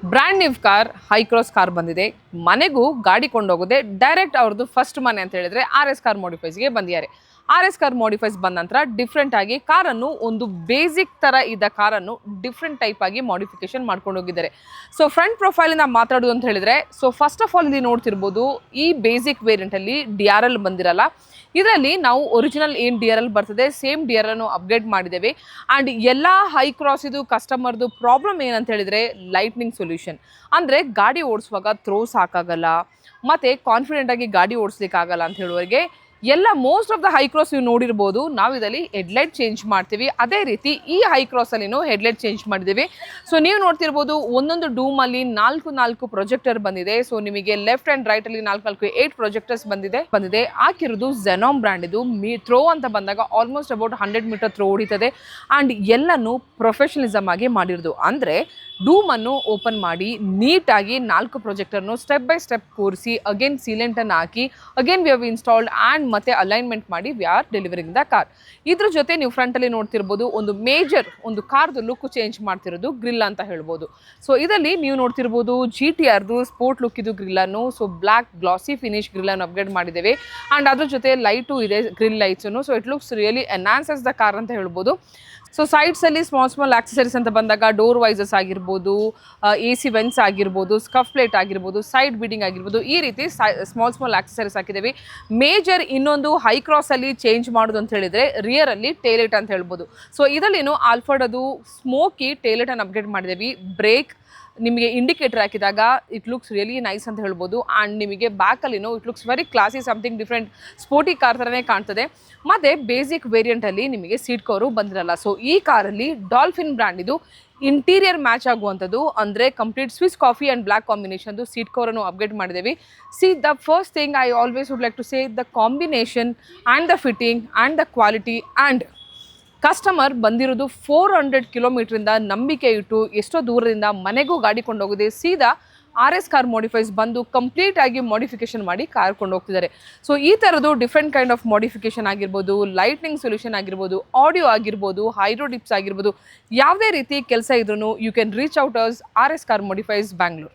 Brand new car Hycross car ಬಂದಿದೆ. ಮನೆಗೂ ಗಾಡಿ ಕೊಂಡೋಗೋದೆ ಡೈರೆಕ್ಟ್ ಅವ್ರದ್ದು ಫಸ್ಟ್ ಮನೆ ಅಂತ ಹೇಳಿದ್ರೆ RS ಕಾರ್ ಮಾಡಿಫೈಸ್ಗೆ ಬಂದಿದ್ದಾರೆ. RS ಕಾರ್ ಮಾಡಿಫೈಸ್ ಬಂದ ನಂತರ ಡಿಫ್ರೆಂಟ್ ಆಗಿ ಕಾರನ್ನು ಒಂದು ಬೇಸಿಕ್ ತರ ಇದ್ದ ಕಾರನ್ನು ಡಿಫ್ರೆಂಟ್ ಟೈಪ್ ಆಗಿ ಮಾಡಿಫಿಕೇಶನ್ ಮಾಡ್ಕೊಂಡು ಹೋಗಿದ್ದಾರೆ. ಸೊ ಫ್ರಂಟ್ ಪ್ರೊಫೈಲ್ ಇಂದ ಮಾತಾಡೋದು ಅಂತ ಹೇಳಿದ್ರೆ, ಸೊ ಫಸ್ಟ್ ಆಫ್ ಆಲ್ ಇಲ್ಲಿ ನೋಡ್ತಿರ್ಬೋದು, ಈ ಬೇಸಿಕ್ ವೇರಿಯಂಟ್ ಅಲ್ಲಿ DRL ಬಂದಿರಲ್ಲ. ಇದರಲ್ಲಿ ನಾವು ಒರಿಜಿನಲ್ ಏನು DRL ಬರ್ತದೆ ಸೇಮ್ DRL ಅನ್ನು ಅಪ್ಗ್ರೇಡ್ ಮಾಡಿದ್ದೇವೆ. ಆ್ಯಂಡ್ ಎಲ್ಲ ಹೈ ಕ್ರಾಸ್ ಇದು ಕಸ್ಟಮರ್ದು ಪ್ರಾಬ್ಲಮ್ ಏನಂತ ಹೇಳಿದ್ರೆ ಲೈಟ್ನಿಂಗ್ ಸೊಲ್ಯೂಷನ್. ಅಂದರೆ ಗಾಡಿ ಓಡಿಸುವಾಗ ಥ್ರೋಸ್ ಹಾಕಾಗಲ್ಲ, ಮತ್ತು ಕಾನ್ಫಿಡೆಂಟ್ ಆಗಿ ಗಾಡಿ ಓಡಿಸ್ಲಿಕ್ಕೆ ಆಗಲ್ಲ ಅಂತ ಹೇಳುವವರಿಗೆ ಎಲ್ಲ most of the high cross ನೀವು ನೋಡಿರ್ಬೋದು, ನಾವು ಇದರಲ್ಲಿ ಹೆಡ್ಲೈಟ್ ಚೇಂಜ್ ಮಾಡ್ತೀವಿ. ಅದೇ ರೀತಿ ಈ ಹೈ ಕ್ರಾಸಲ್ಲಿನೂ ಹೆಡ್ಲೈಟ್ ಚೇಂಜ್ ಮಾಡಿದ್ದೀವಿ. ಸೊ ನೀವು ನೋಡ್ತಿರ್ಬೋದು, ಒಂದೊಂದು ಡೂಮಲ್ಲಿ 4 ಪ್ರೊಜೆಕ್ಟರ್ ಬಂದಿದೆ. ಸೊ ನಿಮಗೆ ಲೆಫ್ಟ್ ಆ್ಯಂಡ್ ರೈಟಲ್ಲಿ 8 ಪ್ರೊಜೆಕ್ಟರ್ಸ್ ಬಂದಿದೆ. ಹಾಕಿರೋದು ಝೆನಾಮ್ ಬ್ರ್ಯಾಂಡ್. ಇದು ಥ್ರೋ ಅಂತ ಬಂದಾಗ ಆಲ್ಮೋಸ್ಟ್ ಅಬೌಟ್ 100 ಮೀಟರ್ ಥ್ರೋ ಹೊಡಿತದೆ. ಆ್ಯಂಡ್ ಎಲ್ಲನೂ ಪ್ರೊಫೆಷನಲಿಸಮ್ ಆಗಿ ಮಾಡಿರೋದು. ಅಂದರೆ ಡೂಮನ್ನು ಓಪನ್ ಮಾಡಿ ನೀಟಾಗಿ 4 ಪ್ರೊಜೆಕ್ಟರ್ನು ಸ್ಟೆಪ್ ಬೈ ಸ್ಟೆಪ್ ಕೂರಿಸಿ ಅಗೇನ್ ಸೀಲೆಂಟನ್ನು ಹಾಕಿ again we have installed and ಮತ್ತೆ ಅಲೈನ್ಮೆಂಟ್ ಮಾಡಿ we are delivering the car. ಇದ್ರ ಜೊತೆ ನೀವು ಫ್ರಂಟಲ್ಲಿ ನೋಡ್ತಿರ್ಬೋದು, ಒಂದು ಮೇಜರ್ ಒಂದು ಕಾರ್ದು ಲುಕ್ ಚೇಂಜ್ ಮಾಡ್ತಿರೋದು ಗ್ರಿಲ್ ಅಂತ ಹೇಳ್ಬೋದು. ಸೊ ಇದರಲ್ಲಿ ನೀವು ನೋಡ್ತಿರ್ಬೋದು GTRದು ಸ್ಪೋರ್ಟ್ ಲುಕ್ ಇದು ಗ್ರಿಲ್ಲನ್ನು. ಸೊ ಬ್ಲ್ಯಾಕ್ ಗ್ಲಾಸಿ ಫಿನಿಶ್ ಗ್ರಿಲ್ಲನ್ನು ಅಪ್ಗ್ರೇಡ್ ಮಾಡಿದ್ದೇವೆ. ಆ್ಯಂಡ್ ಅದ್ರ ಜೊತೆ ಲೈಟು ಇದೆ, ಗ್ರಿಲ್ ಲೈಟ್ಸನ್ನು. So it looks really enhances the car ಅಂತ ಹೇಳ್ಬೋದು. ಸೊ ಸೈಡ್ಸಲ್ಲಿ ಸ್ಮಾಲ್ ಆಕ್ಸೆಸರೀಸ್ ಅಂತ ಬಂದಾಗ ಡೋರ್ ವೈಸರ್ಸ್ ಆಗಿರ್ಬೋದು, AC ವೆಂಟ್ಸ್ ಆಗಿರ್ಬೋದು, ಸ್ಕಫ್ ಪ್ಲೇಟ್ ಆಗಿರ್ಬೋದು, ಸೈಡ್ ಬೀಡಿಂಗ್ ಆಗಿರ್ಬೋದು, ಈ ರೀತಿ ಸ್ಮಾಲ್ ಆಕ್ಸೆಸರೀಸ್ ಹಾಕಿದ್ದೀವಿ. ಮೇಜರ್ ಇನ್ನೊಂದು ಹೈ ಕ್ರಾಸಲ್ಲಿ ಚೇಂಜ್ ಮಾಡೋದು ಅಂತ ಹೇಳಿದರೆ ರಿಯರಲ್ಲಿ ಟೇಲೆಟ್ ಅಂತ ಹೇಳ್ಬೋದು. ಸೊ ಇದರಲ್ಲಿನೂ ಆಲ್ಫರ್ಡ್ ಅದು ಸ್ಮೋಕಿ ಟೇಲೆಟನ್ನು ಅಪ್ಗ್ರೇಡ್ ಮಾಡಿದ್ದೀವಿ. ಬ್ರೇಕ್ ನಿಮಗೆ ಇಂಡಿಕೇಟರ್ ಹಾಕಿದಾಗ ಇಟ್ ಲುಕ್ಸ್ ರಿಯಲಿ ನೈಸ್ ಅಂತ ಹೇಳ್ಬೋದು. ಆ್ಯಂಡ್ ನಿಮಗೆ ಬ್ಯಾಕಲ್ಲಿನೂ it looks very classy, something different sporty car ಥರನೇ ಕಾಣ್ತದೆ. ಮತ್ತು ಬೇಸಿಕ್ ವೇರಿಯಂಟಲ್ಲಿ ನಿಮಗೆ ಸೀಟ್ ಕವರು ಬಂದಿರಲ್ಲ. ಸೊ ಈ ಕಾರಲ್ಲಿ ಡಾಲ್ಫಿನ್ ಬ್ರ್ಯಾಂಡ್ ಇದು ಇಂಟೀರಿಯರ್ ಮ್ಯಾಚ್ ಆಗುವಂಥದ್ದು. ಅಂದರೆ complete Swiss coffee and black ಕಾಂಬಿನೇಷನ್ದು ಸೀಟ್ ಕವರನ್ನು ಅಪ್ಗ್ರೇಡ್ ಮಾಡಿದ್ದೀವಿ. The first thing I always would like to say the combination and the fitting and the quality. And customer ಬಂದಿರೋದು 400 ಕಿಲೋಮೀಟ್ರಿಂದ ನಂಬಿಕೆ ಇಟ್ಟು ಎಷ್ಟೋ ದೂರದಿಂದ ಮನೆಗೂ ಗಾಡಿ ಕೊಂಡೋಗಿದೆ. ಸೀದಾ RS ಕಾರ್ ಮಾಡಿಫೈಸ್ ಬಂದು ಕಂಪ್ಲೀಟ್ ಆಗಿ ಮಾಡಿಫಿಕೇಶನ್ ಮಾಡಿ ಕಾರ್ ಕೊಂಡು ಹೋಗ್ತಿದ್ದಾರೆ. ಸೊ ಈ ಥರದ್ದು ಡಿಫ್ರೆಂಟ್ ಕೈಂಡ್ ಆಫ್ ಮಾಡಿಫಿಕೇಶನ್ ಆಗಿರ್ಬೋದು, ಲೈಟ್ನಿಂಗ್ ಸೊಲ್ಯೂಷನ್ ಆಗಿರ್ಬೋದು, ಆಡಿಯೋ ಆಗಿರ್ಬೋದು, ಹೈಡ್ರೋ ಡಿಪ್ಸ್ ಆಗಿರ್ಬೋದು, ಯಾವುದೇ ರೀತಿ ಕೆಲಸ ಇದ್ರೂ you can reach out us RS car modifies Bangalore.